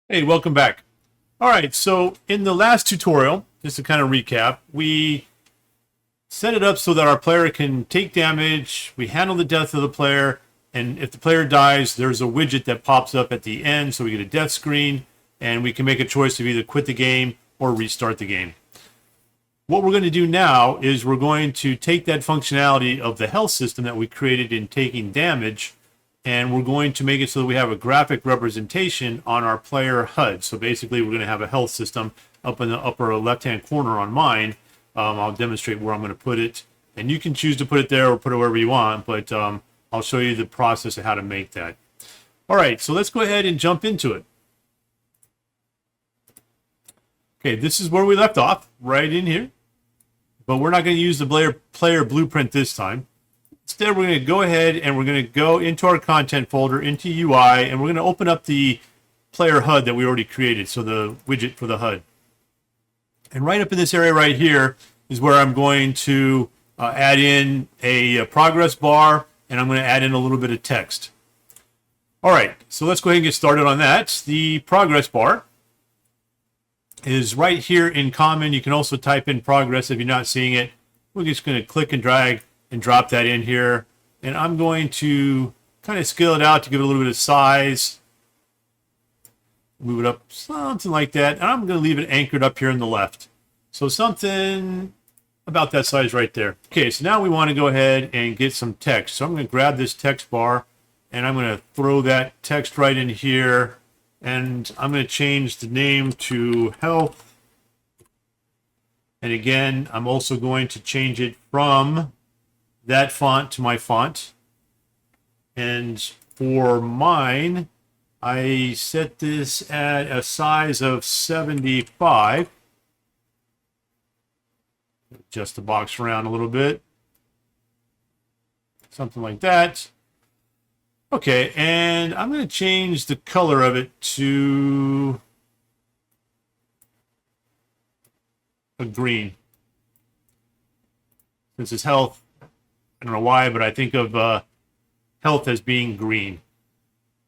Hey, welcome back. All right, so in the last tutorial, just to kind of recap, we set it up so that our player can take damage, we handle the death of the player, and if the player dies, there's a widget that pops up at the end, so we get a death screen, and we can make a choice of either quit the game or restart the game. What we're going to do now is we're going to take that functionality of the health system that we created in taking damage, and we're going to make it so that we have a graphic representation on our player HUD. So basically, we're going to have a health system up in the upper left-hand corner on mine. I'll demonstrate where I'm going to put it. And you can choose to put it there or put it wherever you want, but I'll show you the process of how to make that. All right, so let's go ahead and jump into it. Okay, this is where we left off, right in here. But we're not going to use the player blueprint this time. Instead, we're going to go ahead and we're going to go into our content folder, into UI, and we're going to open up the player HUD that we already created, so the widget for the HUD. And right up in this area right here is where I'm going to add in a progress bar, and I'm going to add in a little bit of text. All right, so let's go ahead and get started on that. The progress bar is right here in common. You can also type in progress if you're not seeing it. We're just going to click and drag and drop that in here. And I'm going to kind of scale it out to give it a little bit of size. Move it up something like that. And I'm going to leave it anchored up here on the left. So something about that size right there. Okay, so now we want to go ahead and get some text. So I'm going to grab this text bar and I'm going to throw that text right in here. And I'm going to change the name to health. And again, I'm also going to change it from that font to my font. And for mine, I set this at a size of 75. Adjust the box around a little bit. Something like that. Okay, and I'm going to change the color of it to a green. Since it's health, I don't know why, but I think of health as being green.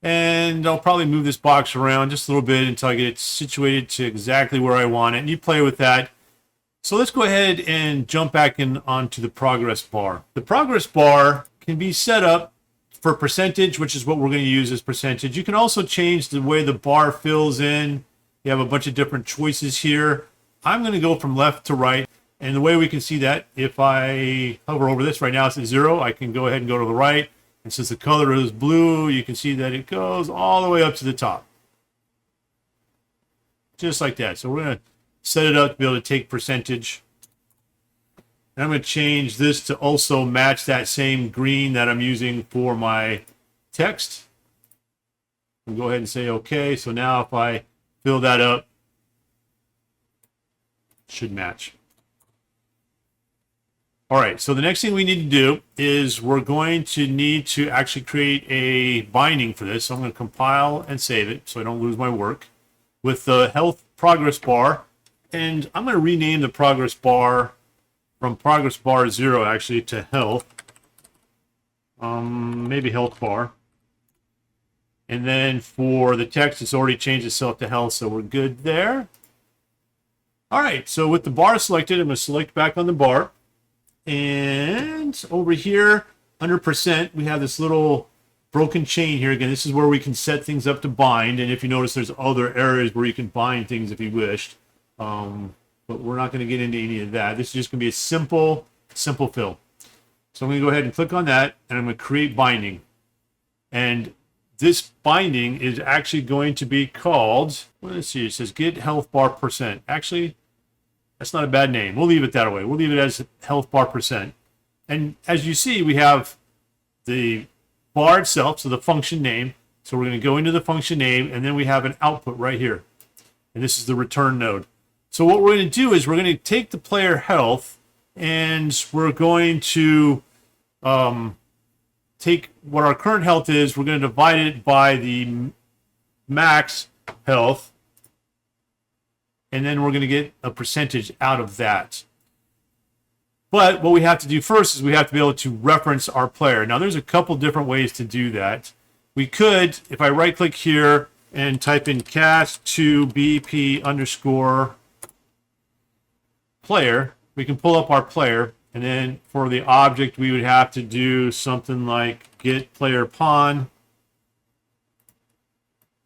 And I'll probably move this box around just a little bit until I get it situated to exactly where I want it. And you play with that. So let's go ahead and jump back in onto the progress bar. The progress bar can be set up for percentage, which is what we're going to use as percentage. You can also change the way the bar fills in. You have a bunch of different choices here. I'm going to go from left to right. And the way we can see that, if I hover over this right now, it's at 0. I can go ahead and go to the right. And since the color is blue, you can see that it goes all the way up to the top. Just like that. So we're going to set it up to be able to take percentage. And I'm going to change this to also match that same green that I'm using for my text. I'll go ahead and say OK. So now if I fill that up, it should match. All right, so the next thing we need to do is we're going to need to actually create a binding for this. So I'm going to compile and save it so I don't lose my work with the health progress bar. And I'm going to rename the progress bar from progress bar 0 actually to health. Maybe health bar. And then for the text, it's already changed itself to health, so we're good there. All right, so with the bar selected, I'm going to select back on the bar. And over here, under percent, we have this little broken chain here. Again, this is where we can set things up to bind. And if you notice, there's other areas where you can bind things if you wished. But we're not going to get into any of that. This is just going to be a simple fill. So I'm going to go ahead and click on that, and I'm going to create binding. And this binding is actually going to be called, let's see, it says get health bar percent. Actually, that's not a bad name. We'll leave it that way. We'll leave it as health bar percent. And as you see, we have the bar itself, so the function name. So we're going to go into the function name, and then we have an output right here. And this is the return node. So what we're going to do is we're going to take the player health, and we're going to take what our current health is. We're going to divide it by the max health. And then we're going to get a percentage out of that. But what we have to do first is we have to be able to reference our player. Now, there's a couple different ways to do that. We could, if I right-click here and type in cast to BP underscore player, we can pull up our player. And then for the object, we would have to do something like get player pawn.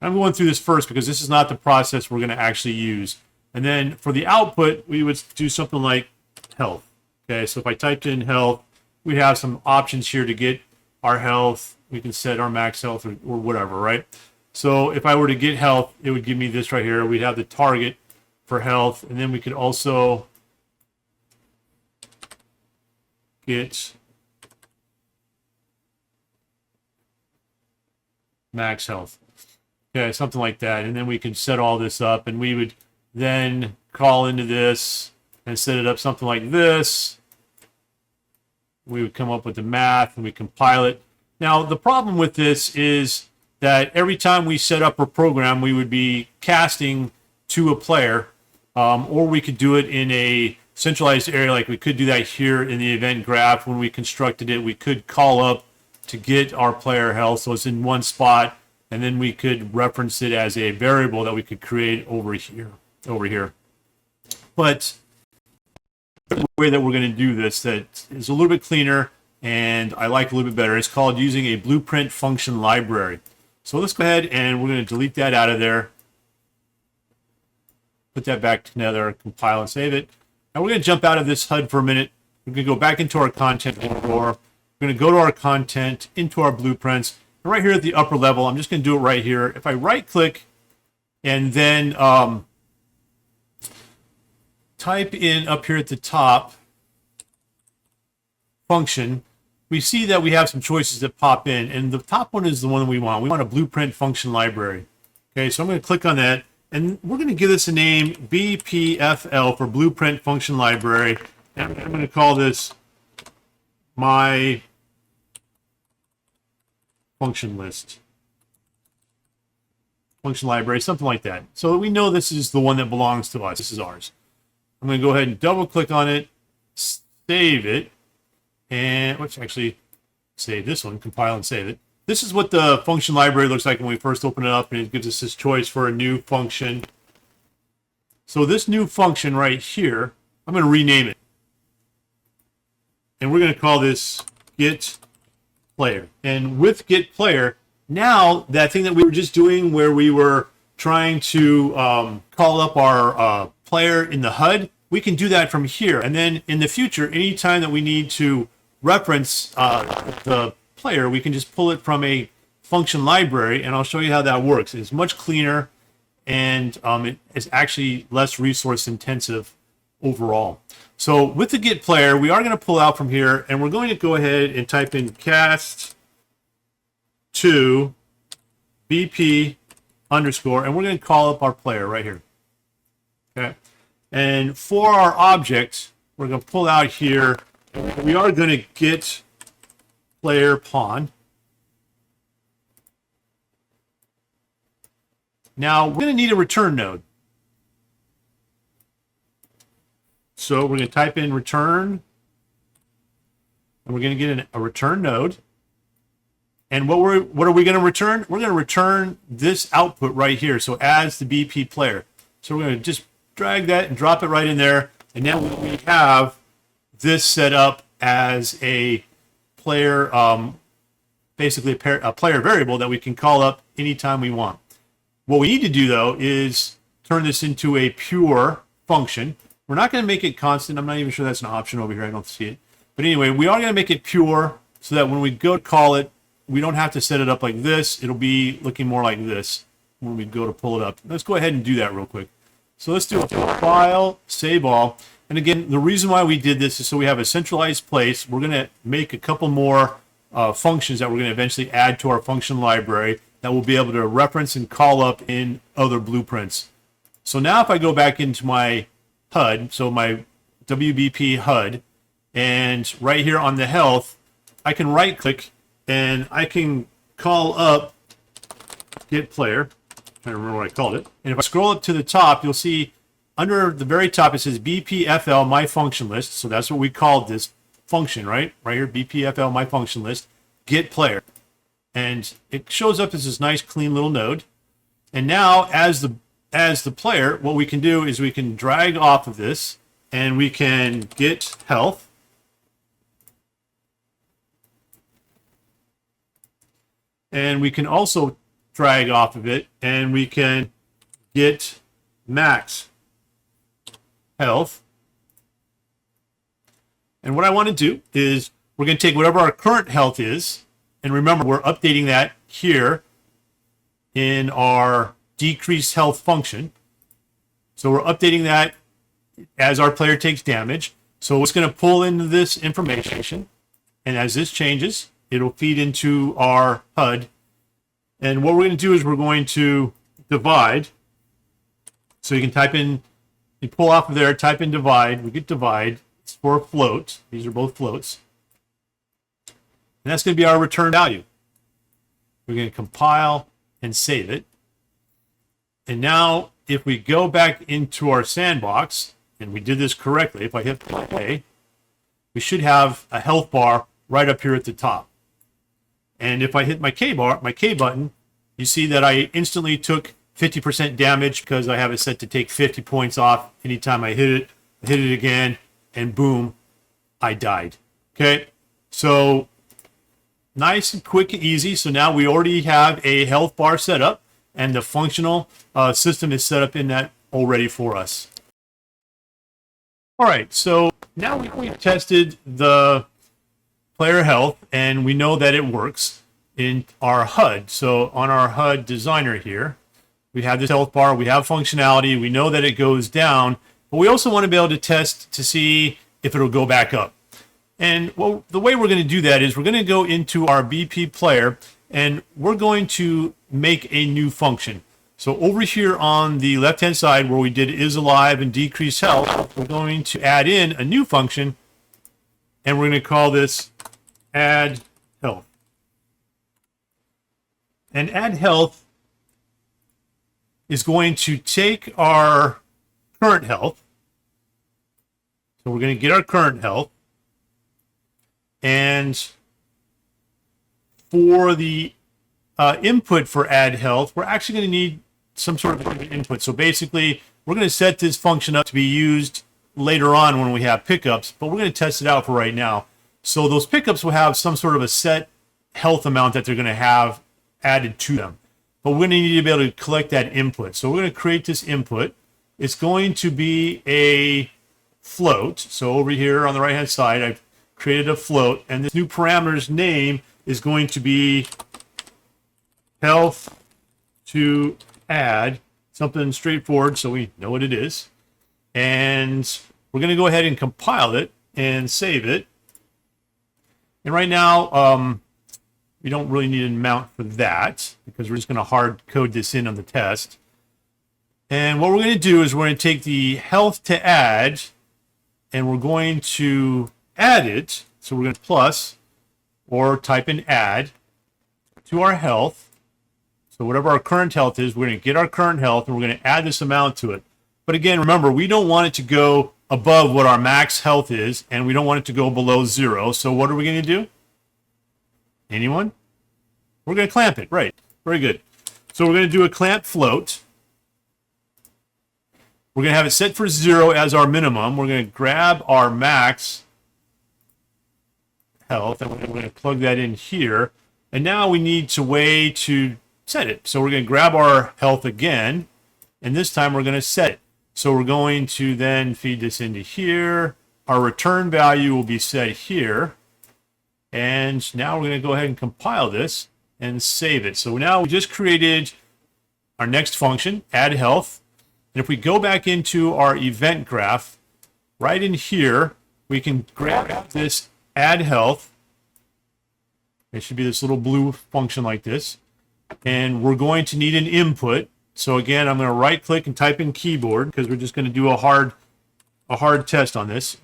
I'm going through this first because this is not the process we're going to actually use. And then for the output, we would do something like health. Okay, so if I typed in health, we have some options here to get our health. We can set our max health or whatever, right? So if I were to get health, it would give me this right here. We'd have the target for health, and then we could also get max health. Okay, something like that. And then we can set all this up, and we would then call into this and set it up something like this. We would come up with the math and we compile it. Now, the problem with this is that every time we set up a program, we would be casting to a player, or we could do it in a centralized area. Like we could do that here in the event graph. When we constructed it, we could call up to get our player health, so it's in one spot, and then we could reference it as a variable that we could create over here. But the way that we're going to do this that is a little bit cleaner and I like a little bit better, it's called using a blueprint function library. So let's go ahead and we're going to delete that out of there, put that back together, compile and save it. Now we're going to jump out of this HUD for a minute. We're going to go back into our content drawer. We're going to go to our content, into our blueprints, and right here at the upper level, I'm just going to do it right here. If I right click and then type in up here at the top function, we see that we have some choices that pop in, and the top one is the one that we want. We want a blueprint function library. Okay, so I'm going to click on that, and we're going to give this a name, BPFL, for blueprint function library, and I'm going to call this my function list, function library, something like that, so that we know this is the one that belongs to us. This is ours. I'm going to go ahead and double click on it, save it, and let's actually save this one, compile and save it. This is what the function library looks like when we first open it up, and it gives us this choice for a new function. So this new function right here, I'm going to rename it. And we're going to call this get player. And with get player, now that thing that we were just doing where we were trying to call up our player in the HUD, we can do that from here. And then in the future, anytime that we need to reference the player, we can just pull it from a function library, and I'll show you how that works. It's much cleaner, and it is actually less resource intensive overall. So with the get player, we are going to pull out from here, and we're going to go ahead and type in cast to BP underscore, and we're going to call up our player right here. Okay. And for our object, we're going to pull out here, and we are going to get player pawn. Now we're going to need a return node. So we're going to type in return, and we're going to get a return node. And what are we going to return? We're going to return this output right here. So as the BP player. So we're going to just drag that and drop it right in there. And now we have this set up as a player, basically a player variable that we can call up anytime we want. What we need to do, though, is turn this into a pure function. We're not going to make it constant. I'm not even sure that's an option over here. I don't see it. But anyway, we are going to make it pure so that when we go to call it, we don't have to set it up like this. It'll be looking more like this when we go to pull it up. Let's go ahead and do that real quick. So let's do a file, save all. And again, the reason why we did this is so we have a centralized place. We're going to make a couple more functions that we're going to eventually add to our function library that we'll be able to reference and call up in other blueprints. So now if I go back into my HUD, so my WBP HUD, and right here on the health, I can right click and I can call up get player. I'm trying to remember what I called it. And if I scroll up to the top, you'll see under the very top it says BPFL my function list. So that's what we called this function, right? Right here, BPFL my function list, get player. And it shows up as this nice clean little node. And now as the player, what we can do is we can drag off of this and we can get health. And we can also drag off of it and we can get max health. And what I want to do is we're going to take whatever our current health is, and remember we're updating that here in our decreased health function. So we're updating that as our player takes damage. So it's going to pull into this information, and as this changes, it'll feed into our HUD. And what we're going to do is we're going to divide. So you can type in, you pull off of there, type in divide, we get divide. It's for a float. These are both floats. And that's going to be our return value. We're going to compile and save it. And now if we go back into our sandbox, and we did this correctly, if I hit play, we should have a health bar right up here at the top. And if I hit my K button, you see that I instantly took 50% damage because I have it set to take 50 points off anytime I hit it again, and boom, I died. Okay, so nice and quick and easy. So now we already have a health bar set up, and the functional system is set up in that already for us. All right, so now we've tested the player health, and we know that it works in our HUD. So on our HUD designer here, we have this health bar, we have functionality, we know that it goes down, but we also want to be able to test to see if it'll go back up. And well, the way we're going to do that is we're going to go into our BP player, and we're going to make a new function. So over here on the left-hand side where we did is alive and decrease health, we're going to add in a new function, and we're going to call this AddHealth. And AddHealth is going to take our current health. So we're going to get our current health. And for the input for AddHealth, we're actually going to need some sort of input. So basically, we're going to set this function up to be used later on when we have pickups, but we're going to test it out for right now. So those pickups will have some sort of a set health amount that they're going to have added to them. But we're going to need to be able to collect that input. So we're going to create this input. It's going to be a float. So over here on the right-hand side, I've created a float, and this new parameter's name is going to be health to add, something straightforward so we know what it is. And we're going to go ahead and compile it and save it. And right now, we don't really need an amount for that because we're just going to hard code this in on the test. And what we're going to do is we're going to take the health to add, and we're going to add it. So we're going to plus or type in add to our health. So whatever our current health is, we're going to get our current health and we're going to add this amount to it. But again, remember, we don't want it to go above what our max health is, and we don't want it to go below 0. So what are we going to do? Anyone? We're going to clamp it. Right. Very good. So we're going to do a clamp float. We're going to have it set for 0 as our minimum. We're going to grab our max health, and we're going to plug that in here. And now we need a way to set it. So we're going to grab our health again, and this time we're going to set it. So we're going to then feed this into here. Our return value will be set here. And now we're going to go ahead and compile this and save it. So now we just created our next function, AddHealth. And if we go back into our event graph, right in here, we can grab this AddHealth. It should be this little blue function like this. And we're going to need an input. So again, I'm going to right click and type in keyboard because we're just going to do a hard test on this.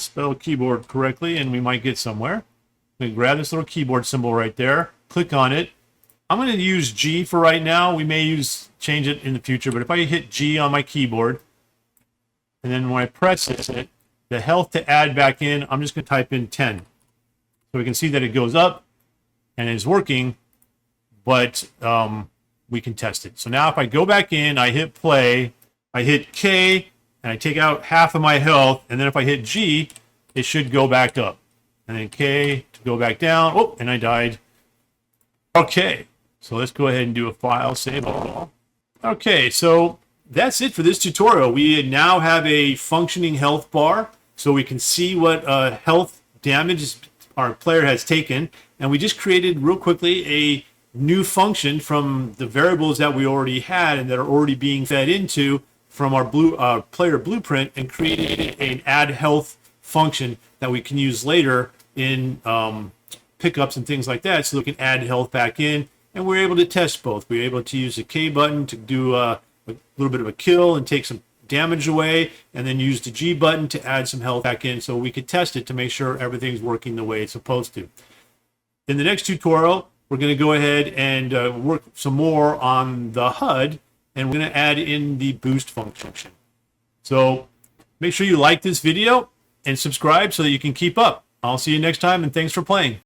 Spell keyboard correctly and we might get somewhere. I'm going to grab this little keyboard symbol right there, click on it. I'm going to use G for right now. We may change it in the future, but if I hit G on my keyboard, and then when I press it, the health to add back in, I'm just going to type in 10. So we can see that it goes up and it's working, but we can test it. So now if I go back in, I hit play, I hit K, and I take out half of my health, and then if I hit G, it should go back up. And then K to go back down. Oh, and I died. Okay, so let's go ahead and do a file save all. Okay, so that's it for this tutorial. We now have a functioning health bar, so we can see what health damage our player has taken. And we just created real quickly a new function from the variables that we already had and that are already being fed into from our player blueprint, and created an AddHealth function that we can use later in pickups and things like that, so we can add health back in. And we're able to test both. We're able to use the K button to do a little bit of a kill and take some damage away, and then use the G button to add some health back in, so we could test it to make sure everything's working the way it's supposed to. In the next tutorial, we're going to go ahead and work some more on the HUD, and we're going to add in the boost function. So make sure you like this video and subscribe so that you can keep up. I'll see you next time, and thanks for playing.